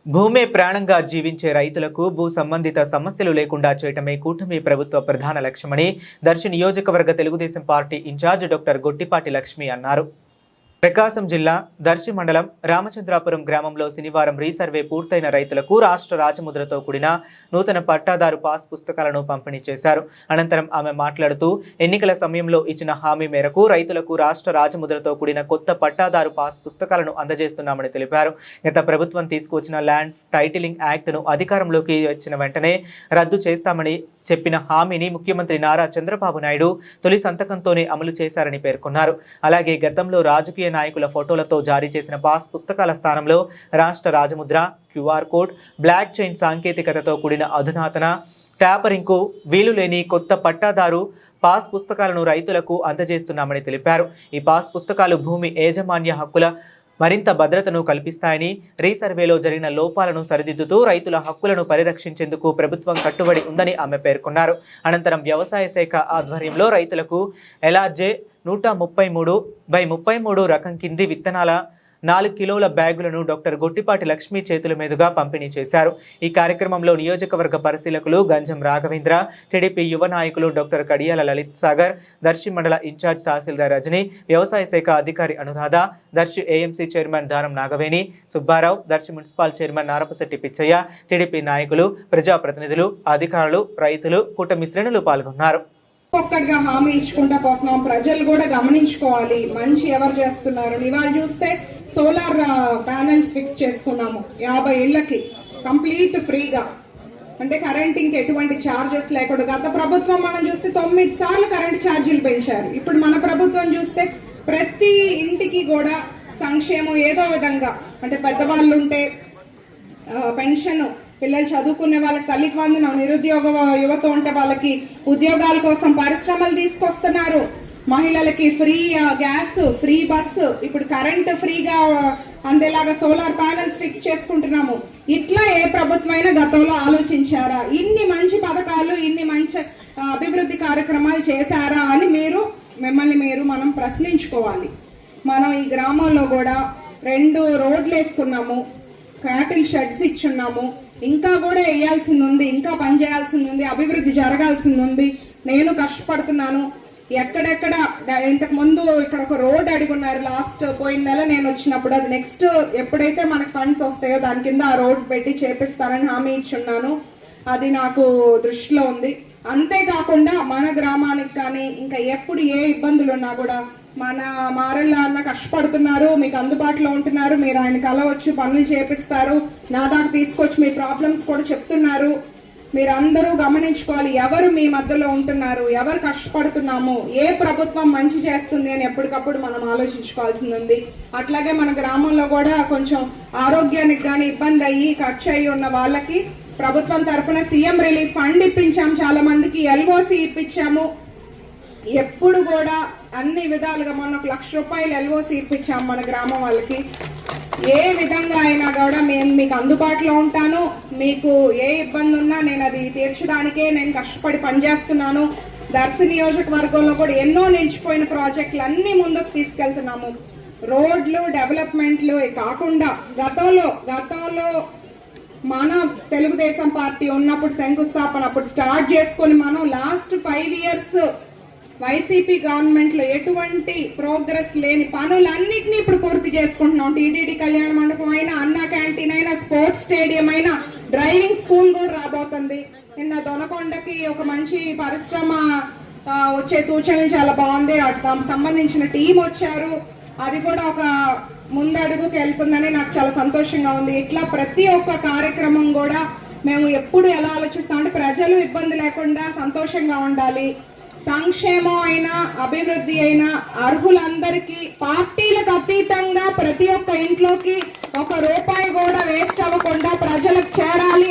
భూమే ప్రాణంగా జీవించే రైతులకు భూ సంబంధిత సమస్యలు లేకుండా చేయటమే కూటమి ప్రభుత్వ ప్రధాన లక్ష్యమని దర్శి నియోజకవర్గ Telugu Desam party incharge doctor Gottipati Lakshmi అన్నారు. ప్రకాశం జిల్లా దర్శి మండలం రామచంద్రాపురం గ్రామంలో శనివారం రీసర్వే పూర్తయిన రైతులకు రాష్ట్ర రాజముద్రతో కూడిన నూతన పట్టాదారు పాస్ పుస్తకాలను పంపిణీ చేశారు. అనంతరం ఆమె మాట్లాడుతూ ఎన్నికల సమయంలో ఇచ్చిన హామీ మేరకు రైతులకు రాష్ట్ర రాజముద్రతో కూడిన కొత్త పట్టాదారు పాస్ పుస్తకాలను అందజేస్తున్నామని తెలిపారు. గత ప్రభుత్వం తీసుకొచ్చిన ల్యాండ్ టైటిలింగ్ యాక్ట్ను అధికారంలోకి వచ్చిన వెంటనే రద్దు చేస్తామని చెప్పిన హామీని ముఖ్యమంత్రి నారా చంద్రబాబు నాయుడు తొలి సంతకంతోనే అమలు చేశారని పేర్కొన్నారు. అలాగే గతంలో రాజకీయ నాయకుల ఫోటోలతో జారీ చేసిన పాస్ పుస్తకాల స్థానంలో రాష్ట్ర రాజముద్ర, క్యూఆర్ కోడ్, బ్లాక్ చైన్ సాంకేతికతతో కూడిన అధునాతన ట్యాపరింగ్కు వీలు లేని కొత్త పట్టాదారు పాస్ పుస్తకాలను రైతులకు అందజేస్తున్నామని తెలిపారు. ఈ పాస్ పుస్తకాలు భూమి యాజమాన్య హక్కుల మరింత భద్రతను కల్పిస్తాయని, రీసర్వేలో జరిగిన లోపాలను సరిదిద్దుతూ రైతుల హక్కులను పరిరక్షించేందుకు ప్రభుత్వం కట్టుబడి ఉందని ఆమె పేర్కొన్నారు. అనంతరం వ్యవసాయ శాఖ ఆధ్వర్యంలో రైతులకు ఎల్ఆర్జే 133/33 రకం కింది విత్తనాల 4 కిలోల బ్యాగులను డాక్టర్ గొట్టిపాటి లక్ష్మి చేతుల మీదుగా పంపిణీ చేశారు. ఈ కార్యక్రమంలో నియోజకవర్గ పరిశీలకులు గంజం రాఘవేంద్ర, టీడీపీ యువ నాయకులు డాక్టర్ కడియాల లలిత్ సాగర్, దర్శి మండల ఇన్ఛార్జ్ తహసీల్దార్ రజని, వ్యవసాయ శాఖ అధికారి Anuradha, Darsi AMC chairman Daram Nagaveni, Subbarao, Darsi municipal chairman Narapasetti Pichaiah, TDP నాయకులు, ప్రజాప్రతినిధులు, అధికారులు, రైతులు, కూటమి శ్రేణులు పాల్గొన్నారు. ఒక్కటిగా హామీ ఇచ్చుకుంటా పోతున్నాం. ప్రజలు కూడా గమనించుకోవాలి మంచి ఎవరు చేస్తున్నారు. ఇవాళ చూస్తే సోలార్ ప్యానెల్స్ ఫిక్స్ చేసుకున్నాము 50 ఇళ్లకి కంప్లీట్ ఫ్రీగా, అంటే కరెంటింగ్కి ఎటువంటి ఛార్జెస్ లేకుండా. గత ప్రభుత్వం మనం చూస్తే 9 సార్లు కరెంట్ ఛార్జీలు పెంచారు. ఇప్పుడు మన ప్రభుత్వం చూస్తే ప్రతి ఇంటికి కూడా సంక్షేమం ఏదో విధంగా, అంటే పెద్దవాళ్ళు ఉంటే పెన్షన్, పిల్లలు చదువుకునే వాళ్ళకి తల్లికి వందనం, నిరుద్యోగ యువత ఉంటే వాళ్ళకి ఉద్యోగాల కోసం పరిశ్రమలు తీసుకొస్తున్నారు. మహిళలకి ఫ్రీ గ్యాస్, ఫ్రీ బస్సు, ఇప్పుడు కరెంట్ ఫ్రీగా అందేలాగా సోలార్ ప్యానెల్స్ ఫిక్స్ చేసుకుంటున్నాము. ఇట్లా ఏ ప్రభుత్వమైనా గతంలో ఆలోచించారా? ఇన్ని మంచి పథకాలు, ఇన్ని మంచి అభివృద్ధి కార్యక్రమాలు చేశారా అని మిమ్మల్ని మనం ప్రశ్నించుకోవాలి. మనం ఈ గ్రామంలో కూడా 2 రోడ్లు వేసుకున్నాము, క్యాటిల్ షెడ్స్ ఇచ్చున్నాము, ఇంకా కూడా వేయాల్సింది ఉంది, ఇంకా పని చేయాల్సింది ఉంది, అభివృద్ధి జరగాల్సింది ఉంది. నేను కష్టపడుతున్నాను. ఎక్కడెక్కడ ఇంతకు ముందు ఇక్కడ ఒక రోడ్ అడుగున్నారు లాస్ట్ పోయిన నెల నేను వచ్చినప్పుడు. అది నెక్స్ట్ ఎప్పుడైతే మనకు ఫండ్స్ వస్తాయో దాని కింద ఆ రోడ్ పెట్టి చేపిస్తానని హామీ ఇచ్చున్నాను. అది నాకు దృష్టిలో ఉంది. అంతేకాకుండా మన గ్రామానికి కానీ ఇంకా ఎప్పుడు ఏ ఇబ్బందులు ఉన్నా కూడా మన మారళ్ళ అన్న కష్టపడుతున్నారు, మీకు అందుబాటులో ఉంటున్నారు, మీరు ఆయన కలవచ్చు, పనులు చేపిస్తారు, నా దాకా తీసుకొచ్చి మీ ప్రాబ్లమ్స్ కూడా చెప్తున్నారు. మీరు అందరూ గమనించుకోవాలి ఎవరు మీ మధ్యలో ఉంటున్నారు, ఎవరు కష్టపడుతున్నాము, ఏ ప్రభుత్వం మంచి చేస్తుంది అని ఎప్పటికప్పుడు మనం ఆలోచించుకోవాల్సింది ఉంది. అట్లాగే మన గ్రామంలో కూడా కొంచెం ఆరోగ్యానికి కానీ ఇబ్బంది అయ్యి ఖర్చు అయ్యి ఉన్న వాళ్ళకి ప్రభుత్వం తరఫున సీఎం రిలీఫ్ ఫండ్ ఇప్పించాము, చాలా మందికి ఎల్ఓసి ఇప్పించాము. ఎప్పుడు కూడా అన్ని విధాలుగా మొన్న 1 లక్ష రూపాయలు ఎల్ఓసి ఇప్పించాము మన గ్రామం వాళ్ళకి. ఏ విధంగా అయినా కూడా మేము మీకు అందుబాటులో ఉంటాను. మీకు ఏ ఇబ్బంది ఉన్నా నేను అది తీర్చడానికే నేను కష్టపడి పనిచేస్తున్నాను. దర్శి నియోజకవర్గంలో కూడా ఎన్నో నిలిచిపోయిన ప్రాజెక్టులు అన్ని ముందుకు తీసుకెళ్తున్నాము. రోడ్లు డెవలప్మెంట్లు కాకుండా గతంలో మన తెలుగుదేశం పార్టీ ఉన్నప్పుడు శంకుస్థాపన అప్పుడు స్టార్ట్ చేసుకొని మనం లాస్ట్ 5 ఇయర్స్ వైసీపీ గవర్నమెంట్ లో ఎటువంటి ప్రోగ్రెస్ లేని పనులన్నింటినీ ఇప్పుడు పూర్తి చేసుకుంటున్నాం. టీటీడీ కళ్యాణ మండపం అయినా, అన్నా క్యాంటీన్ అయినా, స్పోర్ట్స్ స్టేడియం అయినా, డ్రైవింగ్ స్కూల్ కూడా రాబోతుంది. నిన్న దొనకొండకి ఒక మంచి పరిశ్రమ వచ్చే సూచనలు చాలా బాగుంది. దానికి సంబంధించిన టీం వచ్చారు, అది కూడా ఒక ముందడుగుకి వెళ్తుందని నాకు చాలా సంతోషంగా ఉంది. ఇట్లా ప్రతి ఒక్క కార్యక్రమం కూడా మేము ఎప్పుడు ఎలా ఆలోచిస్తామంటే ప్రజలు ఇబ్బంది లేకుండా సంతోషంగా ఉండాలి. సంక్షేమం అయినా అభివృద్ధి అయినా అర్హులందరికీ పార్టీలకు అతీతంగా ప్రతి ఒక్క ఇంట్లోకి 1 రూపాయి కూడా వేస్ట్ అవ్వకుండా ప్రజలకు చేరాలి